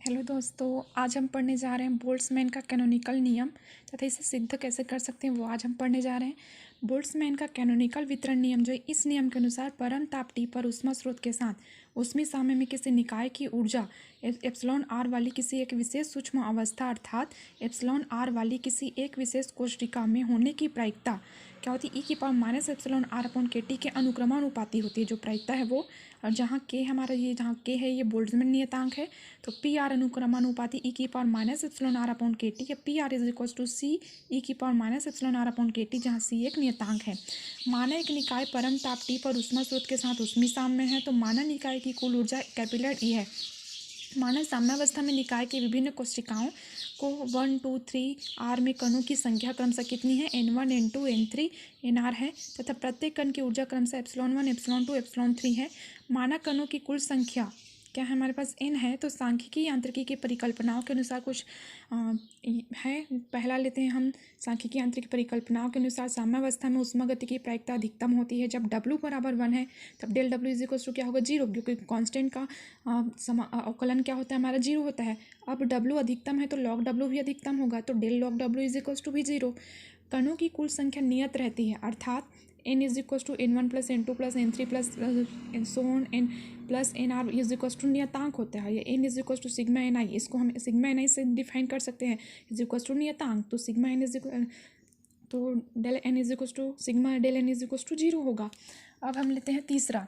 Hello दोस्तों, आज हम पढ़ने जा रहे हैं बोल्ट्जमैन का कैनोनिकल नियम तथा इसे सिद्ध कैसे कर सकते हैं वो आज हम पढ़ने जा रहे हैं। बोल्ट्जमैन का कैनोनिकल वितरण नियम जो है, इस नियम के अनुसार परम ताप T पर ऊष्मा स्रोत के साथ ऊष्मीय साम्य में किसी निकाय की ऊर्जा एप्सिलॉन आर वाली किसी एक विशेष सूक्ष्म अवस्था अर्थात एप्सिलॉन आर वाली किसी एक विशेष कोशिका में होने की प्रायिकता क्या होती है, ई की power minus epsilon R upon K T के अनुक्रमानुपाती होती है जो प्रायिकता है वो। और जहाँ के हमारा ये जहाँ के है ये बोल्ट्जमैन नियतांक है, तो पी आर अनुक्रमानुपाती ई की power minus epsilon R upon K T या P R is equal to C E की power minus epsilon R upon K T, जहाँ सी एक नियतांक है। माना एक निकाय परम ताप टी पर ऊष्मा स्रोत के साथ ऊष्मीय साम्य है, तो माना निकाय की कुल ऊर्जा कैपिटल ई है। माना साम्यावस्था में निकाय की विभिन्न कोशिकाओं को 1 2 3 आर में कणों की संख्या क्रमशः कितनी है, N1 N2 N3 NR है तथा प्रत्येक कण की ऊर्जा क्रमशः एप्सिलॉन 1 एप्सिलॉन 2 एप्सिलॉन 3 है। माना कणों की कुल संख्या क्या है हमारे पास n है, तो सांख्यिकी यांत्रिकी की परिकल्पनाओं के अनुसार कुछ है। पहला लेते हैं हम, सांख्यिकी यांत्रिकी परिकल्पनाओं के अनुसार साम्यावस्था में ऊष्मागति की प्रायिकता अधिकतम होती है जब W बराबर 1 है, तब del W is equal to क्या होगा, 0, क्योंकि कांस्टेंट का अवकलन क्या होता है हमारा 0 होता है। अब W अधिकतम है तो log W भी अधिकतम होगा, तो del log W is equal to भी 0। कणों की कुल संख्या नियत रहती है अर्थात n is equal to N1 plus N2 plus N3 plus so on n plus NR is equal to नियतांक होता है। ये n is equal to sigma NI, इसको हम सिग्मा NI से डिफाइन कर सकते हैं, इज इक्वल टू नियतांक, तो sigma n is equal to del n is equal to sigma del n is equal to 0 होगा। अब हम लेते हैं तीसरा,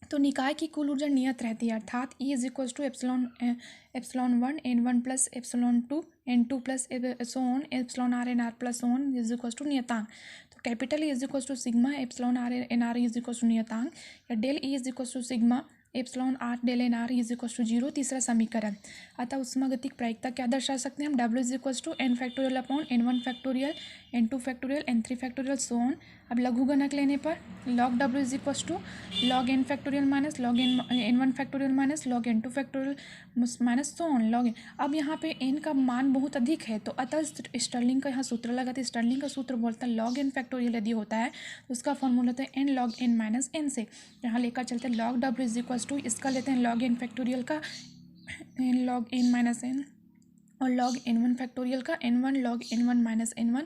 तो निकाय की कुल ऊर्जा नियत रहती है अर्थात E is equal to epsilon 1 N1 plus epsilon 2 N2 plus so on epsilon R NR plus on is equal to नियतांक, तो capital E is equal to sigma epsilon R NR is equal to नियतांक या del E is equal to sigma epsilon R del NR is equal to 0। तीसरा समीकरण, अतः ऊष्मागतिक प्रायिकता क्या दर्शा सकते हैं हम, W is equal to n factorial upon N1 factorial N2 factorial N3 factorial so on. अब लघु गणक लेने पर log W is equal to log n factorial minus log N1 factorial minus log N2 factorial minus so on log n। अब यहाँ पे n का मान बहुत अधिक है, तो अतः स्टर्लिंग का यहाँ सूत्र लगा, तो स्टर्लिंग का सूत्र बोलता है log n फैक्टोरियल यदि होता है तो उसका फॉर्मूला होता है n log n minus n से। यहाँ लेकर चलते हैं log W is equal to, इसका लेते हैं log n फैक्टोरियल का n log n minus n और log n1 फैक्टोरियल का n1 log n1 minus n1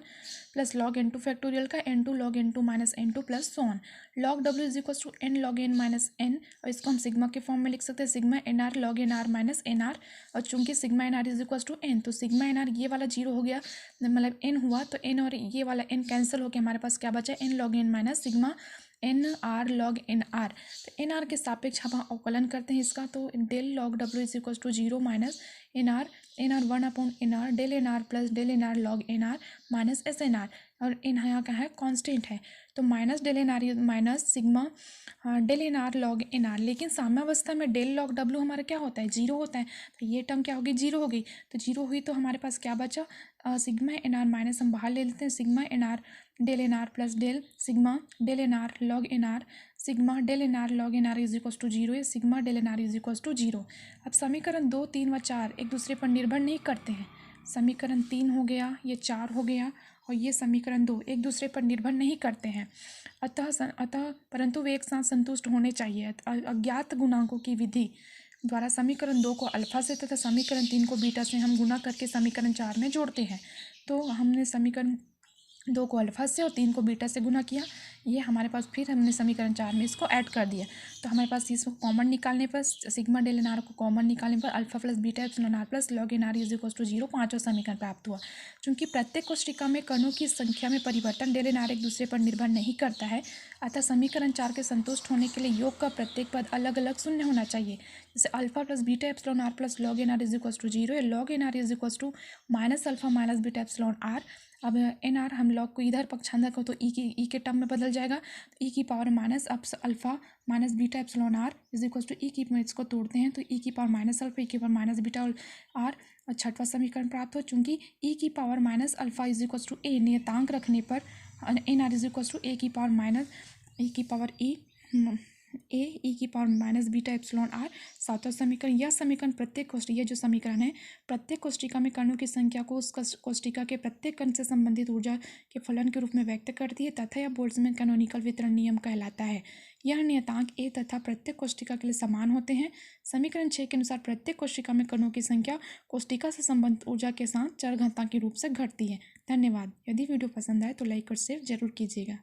plus log n2 factorial का n2 log n2 minus n2 plus so on. log W is equal to n log n minus n, और इसको हम sigma के form में लिख सकते हैं, sigma NR log NR minus NR, और चूंकि sigma NR is equal to n, तो सिग्मा NR ये वाला 0 हो गया, मतलब n हुआ तो n और ये वाला n कैंसिल होकर हमारे पास क्या बचा, n log n minus sigma NR log NR। तो NR के सापेक्ष हम अवकलन करते हैं इसका, तो del log W is equal to 0 minus NR 1 upon NR del NR plus del NR log NR minus SNR, और n यहाँ का है कांस्टेंट है, तो minus del NR minus sigma del NR log NR। लेकिन साम्यावस्था में डेल log W हमारा क्या होता है, 0 होता है, तो ये टर्म क्या होगी, 0 हो गई, तो 0 हुई तो हमारे पास क्या बचा, सिग्मा NR माइनस हम बाहर ले लेते हैं, sigma NR del NR plus del sigma del NR log NR sigma del NR log NR is equal to 0 है, sigma del NR is equal to 0। अब समीकरण 2 3 व 4 एक दूसरे पर निर्भर नहीं करते हैं, समीकरण 3 हो गया, ये 4 हो गया, और ये समीकरण 2 एक दूसरे पर निर्भर नहीं करते हैं, अतः परंतु वे एक साथ संतुष्ट होने चाहिए। अज्ञात गुणांकों की विधि द्वारा समीकरण 2 को अल्फा से तथा समीकरण 3 को बीटा से हम गुना करके समीकरण 4 में जोड़ते हैं। तो हमने समीकरण 2 को अल्फा से और 3 को बीटा से गुना किया, ये हमारे पास फिर हमने समीकरण 4 में इसको ऐड कर दिया, तो हमारे पास इसको कॉमन निकालने पर सिग्मा डेल NR को कॉमन निकालने पर alpha plus beta epsilon R plus log NR is equal to 0 पाँचवां समीकरण प्राप्त हुआ। चूंकि प्रत्येक कोशिका में कणों की संख्या में परिवर्तन डेल NR एक दूसरे पर निर्भर नहीं करता है, अतः समीकरण 4 के संतुष्ट होने के लिए योग का प्रत्येक पद अलग अलग शून्य होना चाहिए, जैसे alpha plus beta epsilon R plus log NR is equal to 0 या log NR is equal to minus alpha minus beta epsilon R। अब NR हम log को इधर पक्षांतर को तो ई के टर्म में बदल जाएगा, तो ई की power minus alpha minus beta epsilon R is equal to E की, इसको तोड़ते हैं तो ई की पावर माइनस अल्फा ई की पावर माइनस बीटा और R, और छठवां समीकरण प्राप्त हो, चूंकि ई की power minus alpha is equal to A नियतांक रखने पर NR is equal to A की पावर माइनस ई की पावर ई की power minus beta epsilon R। सातवां समीकरण, यह समीकरण प्रत्येक कोष्ठिका, यह जो समीकरण है प्रत्येक कोष्ठिका में कणों की संख्या को उस कोष्ठिका के प्रत्येक कण से संबंधित ऊर्जा के फलन के रूप में व्यक्त करती है तथा यह बोल्ट्जमैन कैनोनिकल वितरण नियम कहलाता है। यह नियतांक ए तथा प्रत्येक कोशिका के लिए समान होते हैं। समीकरण 6 के अनुसार प्रत्येक कोशिका में कणों की संख्या कोशिका से संबंधित ऊर्जा के साथ चरघातांकी रूप से घटती है। धन्यवाद। यदि वीडियो पसंद आए तो लाइक और शेयर जरूर कीजिएगा।